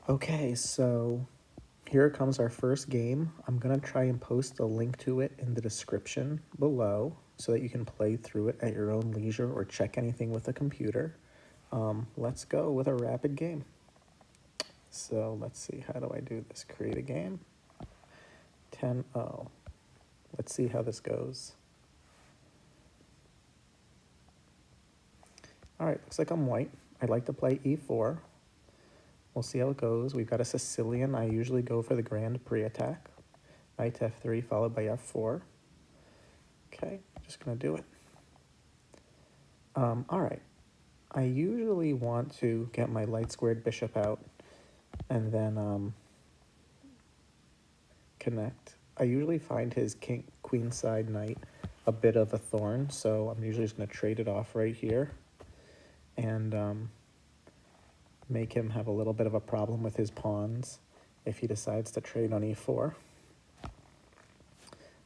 Okay, so here comes our first game. I'm going to try and post a link to it in the description below so that you can play through it at your own leisure or check anything with a computer. Let's go with a rapid game. So let's see, how do I do this? Create a game. 10-0. Let's see how this goes. All right, looks like I'm white. I'd like to play e4. We'll see how it goes. We've got a Sicilian. I usually go for the Grand Prix attack. Knight to f3 followed by f4. Okay, just gonna do it. All right. I usually want to get my light squared bishop out and then connect. I usually find his queenside knight a bit of a thorn, so I'm usually just gonna trade it off right here and make him have a little bit of a problem with his pawns if he decides to trade on e4. I'm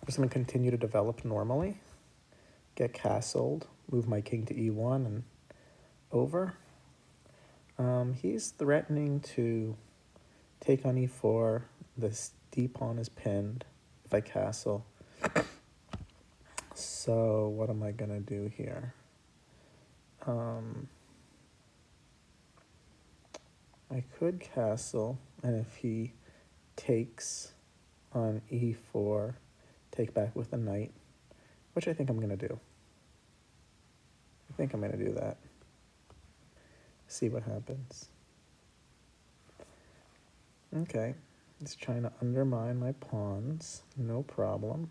just going to continue to develop normally, get castled, move my king to e1 and over. He's threatening to take on e4. This d pawn is pinned if I castle. So what am I going to do here? I could castle, and if he takes on e4, take back with a knight, which I think I'm going to do. I think I'm going to do that. See what happens. Okay, he's trying to undermine my pawns. No problem,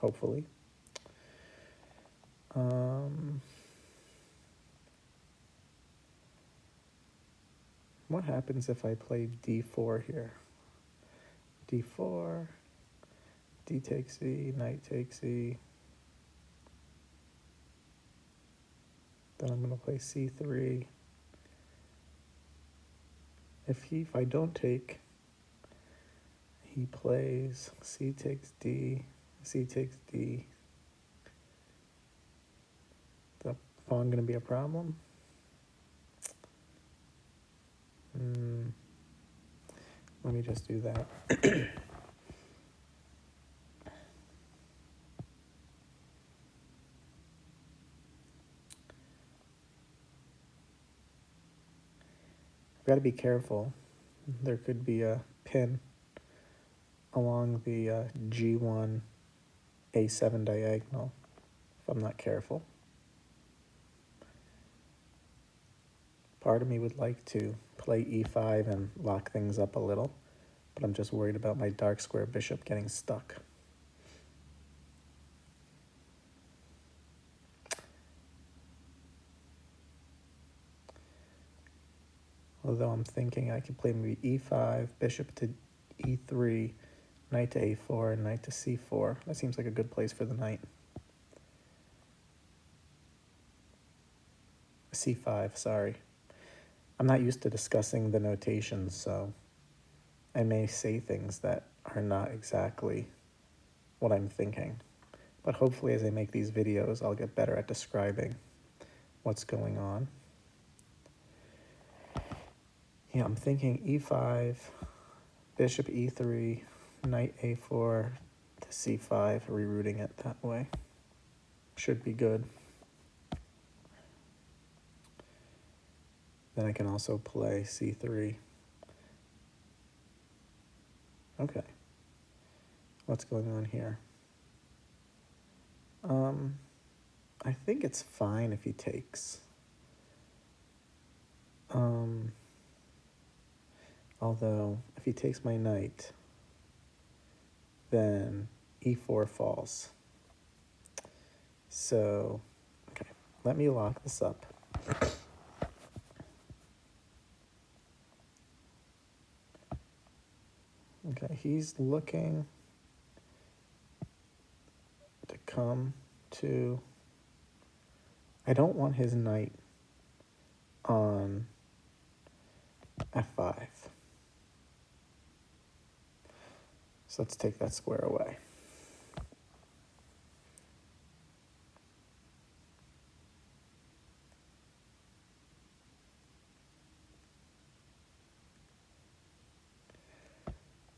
hopefully. What happens if I play d4 here? d4, d takes e, knight takes e. Then I'm going to play c3. If I don't take, he plays c takes d, c takes d. The pawn going to be a problem? Let me just do that. I've got to be careful. There could be a pin along the G1 A7 diagonal if I'm not careful. Part of me would like to play e5 and lock things up a little, but I'm just worried about my dark square bishop getting stuck. Although I'm thinking I could play maybe e5, bishop to e3, knight to a4, and knight to c4. That seems like a good place for the knight. c5, sorry. I'm not used to discussing the notations, so I may say things that are not exactly what I'm thinking. But hopefully as I make these videos, I'll get better at describing what's going on. Yeah, I'm thinking e5, bishop e3, knight a4 to c5, rerouting it that way. Should be good. Then I can also play c3. Okay. What's going on here? I think it's fine if he takes. Although, if he takes my knight, then e4 falls. So, okay, let me lock this up. Okay, he's looking to come to... I don't want his knight on f5. So let's take that square away.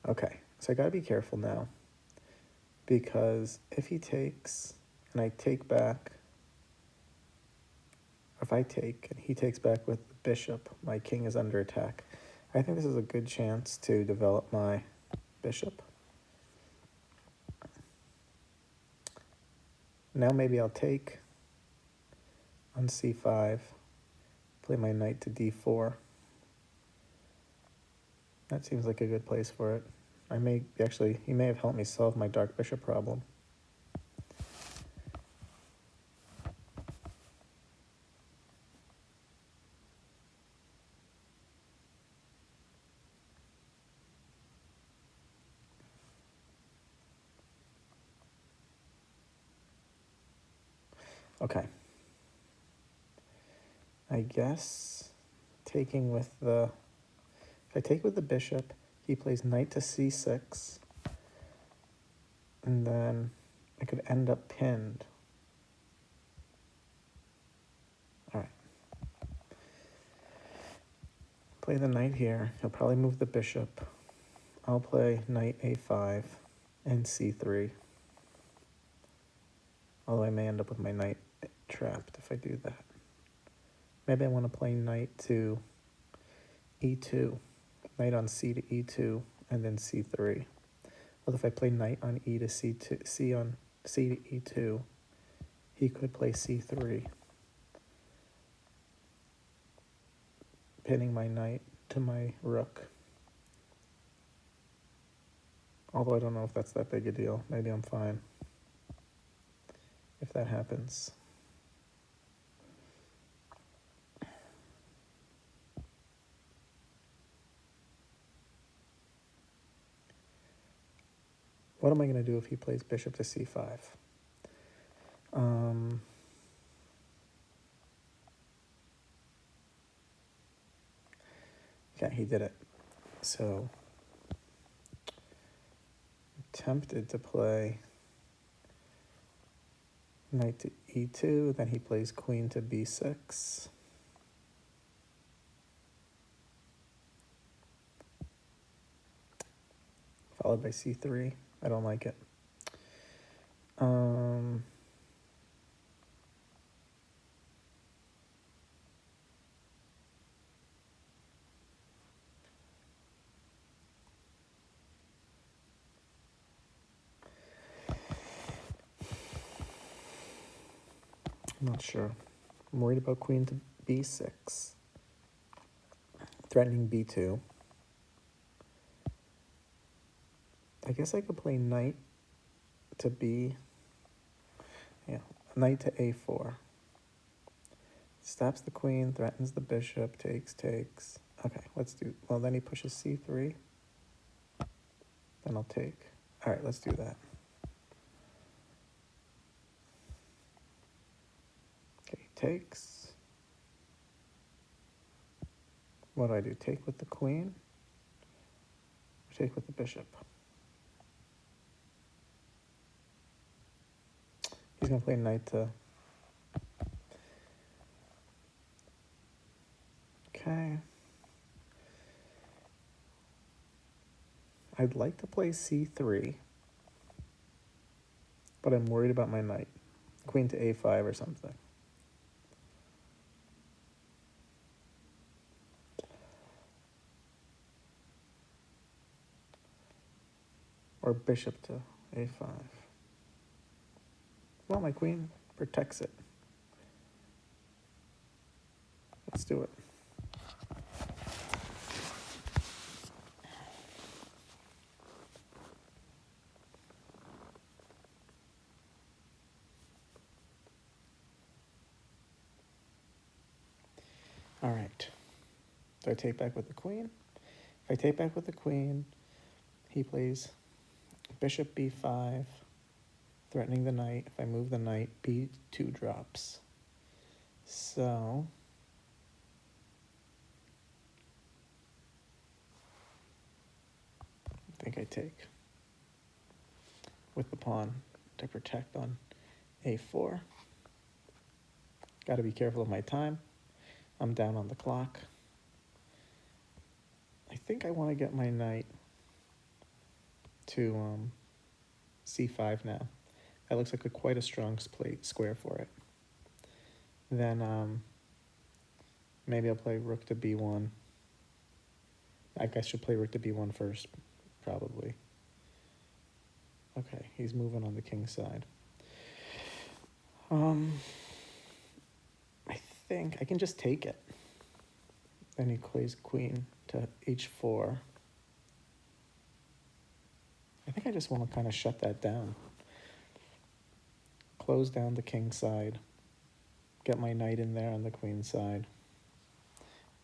Okay, so I gotta be careful now, because if he takes and I take back, or if I take and he takes back with the bishop, my king is under attack. I think this is a good chance to develop my bishop. Now maybe I'll take on c5, play my knight to d4. That seems like a good place for it. He may have helped me solve my dark bishop problem. Okay. I guess taking with the, if I take with the bishop, he plays knight to c6, and then I could end up pinned. All right. Play the knight here. He'll probably move the bishop. I'll play knight a5 and c3. Although I may end up with my knight trapped if I do that. Maybe I want to play knight to e2. Knight on c to e2, and then c3. Well, if I play knight on e to c2, c on c to e2, he could play c3, pinning my knight to my rook. Although I don't know if that's that big a deal. Maybe I'm fine if that happens. What am I going to do if he plays bishop to c5? Yeah, he did it. So, I'm tempted to play knight to e2, then he plays queen to b6. Followed by c3. I don't like it. I'm not sure. I'm worried about queen to b6. Threatening b2. I guess I could play knight to knight to a4. Stops the queen, threatens the bishop, takes. Okay, well then he pushes c3. Then I'll take. All right, let's do that. Okay, he takes. What do? Take with the queen? Or take with the bishop? He's gonna play knight to... Okay. I'd like to play c3, but I'm worried about my knight. Queen to a5 or something. Or bishop to a5. Well, my queen protects it. Let's do it. All right. Do I take back with the queen? If I take back with the queen, he plays bishop b5, threatening the knight. If I move the knight, b2 drops. So I think I take with the pawn to protect on a4. Got to be careful of my time. I'm down on the clock. I think I want to get my knight to c5 now. That looks like quite a strong square for it. Then maybe I'll play rook to b1. I guess I should play rook to b1 first, probably. Okay, he's moving on the king side. I think I can just take it. Then he plays queen to h4. I think I just want to kind of shut that down. Close down the king side. Get my knight in there on the queen side.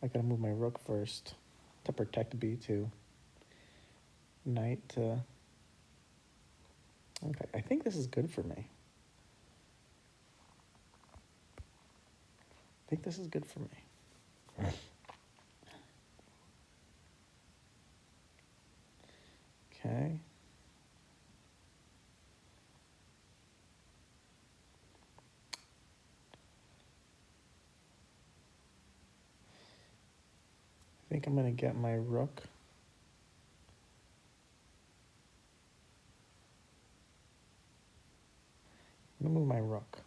I gotta move my rook first to protect b2. Knight to... Okay, I think this is good for me. I think this is good for me. Okay. I think I'm going to get my rook. I'm going to move my rook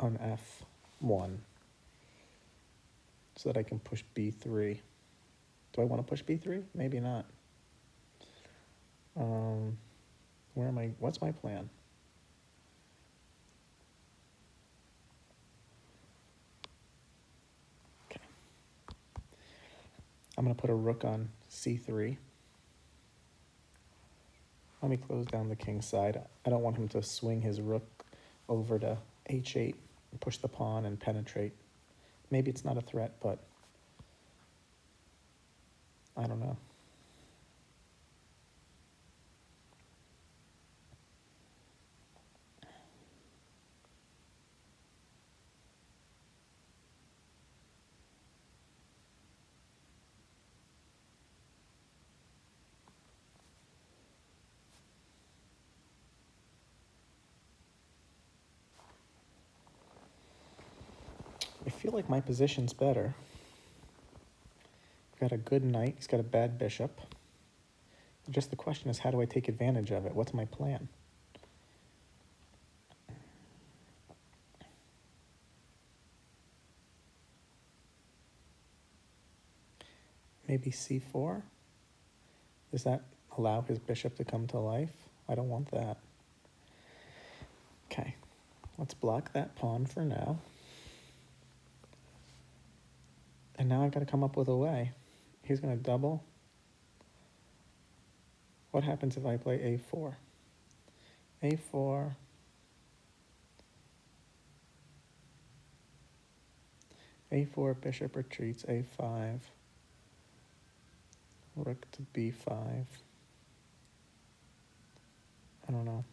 on f1 so that I can push b3. Do I want to push b3? Maybe not. Where am I? What's my plan? Okay. I'm going to put a rook on c3. Let me close down the king side. I don't want him to swing his rook over to h8 and push the pawn and penetrate. Maybe it's not a threat, but I don't know. I feel like my position's better. I've got a good knight. He's got a bad bishop. Just the question is, how do I take advantage of it? What's my plan? Maybe c4? Does that allow his bishop to come to life? I don't want that. Okay, let's block that pawn for now. And now I've got to come up with a way. He's going to double. What happens if I play a4? a4. a4, bishop retreats, a5. Rook to b5. I don't know.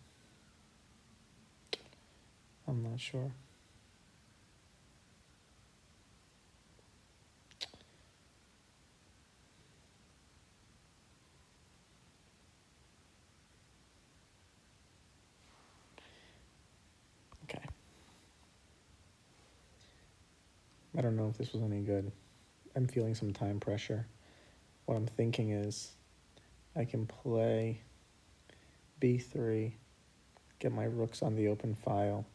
I'm not sure. Okay. I don't know if this was any good. I'm feeling some time pressure. What I'm thinking is I can play b3, get my rooks on the open file.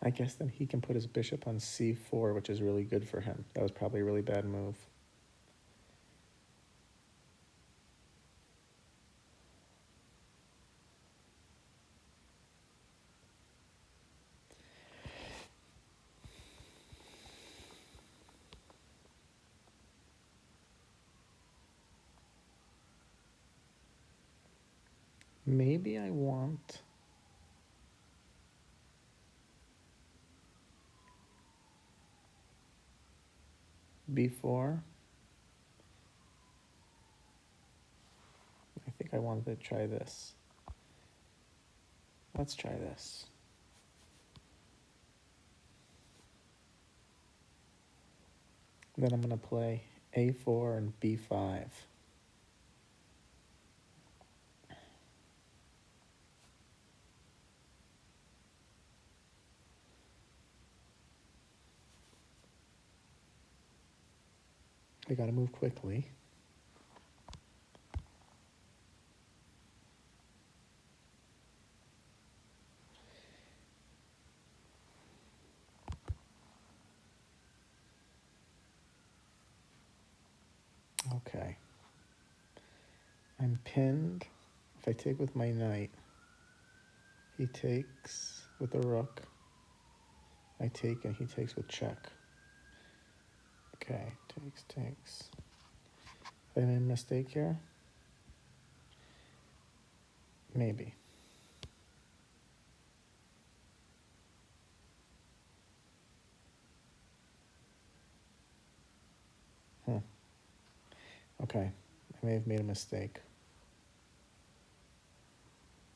I guess then he can put his bishop on c4, which is really good for him. That was probably a really bad move. Maybe I want... b4. I think I wanted to try this. Let's try this. Then I'm going to play a4 and b5. I gotta move quickly. Okay. I'm pinned. If I take with my knight, he takes with the rook. I take and he takes with check. Okay, takes. Did I make a mistake here? Maybe. Okay, I may have made a mistake.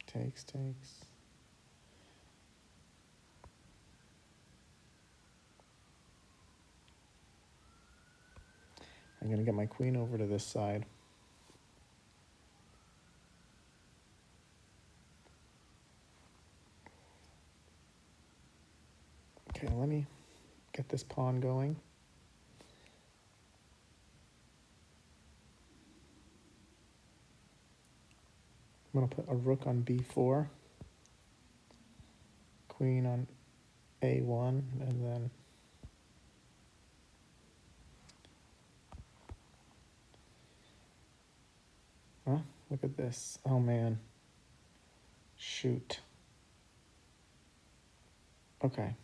Takes. I'm gonna get my queen over to this side. Okay, let me get this pawn going. I'm gonna put a rook on b4, queen on a1, and then look at this. Oh man. Shoot. Okay.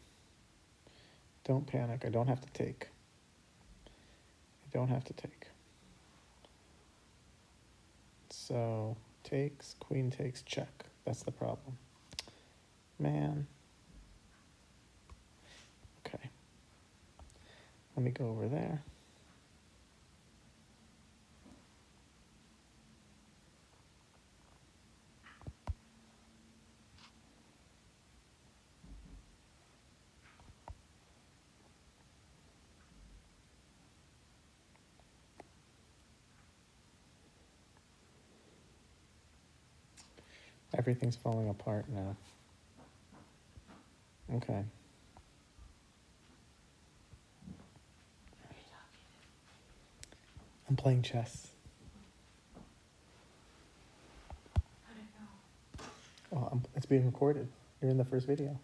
Don't panic. I don't have to take. So, takes, queen takes, check. That's the problem. Man. Okay. Let me go over there. Everything's falling apart now. Okay. I'm playing chess. Oh, it's being recorded. You're in the first video.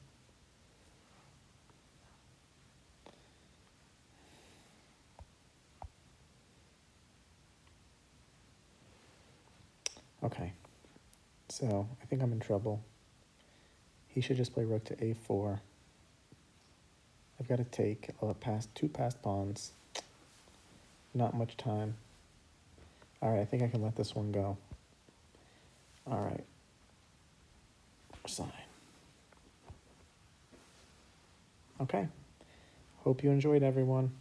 Okay. So, I think I'm in trouble. He should just play rook to a4. I've got to take. I'll have two passed pawns. Not much time. All right, I think I can let this one go. All right. Sign. Okay. Hope you enjoyed, everyone.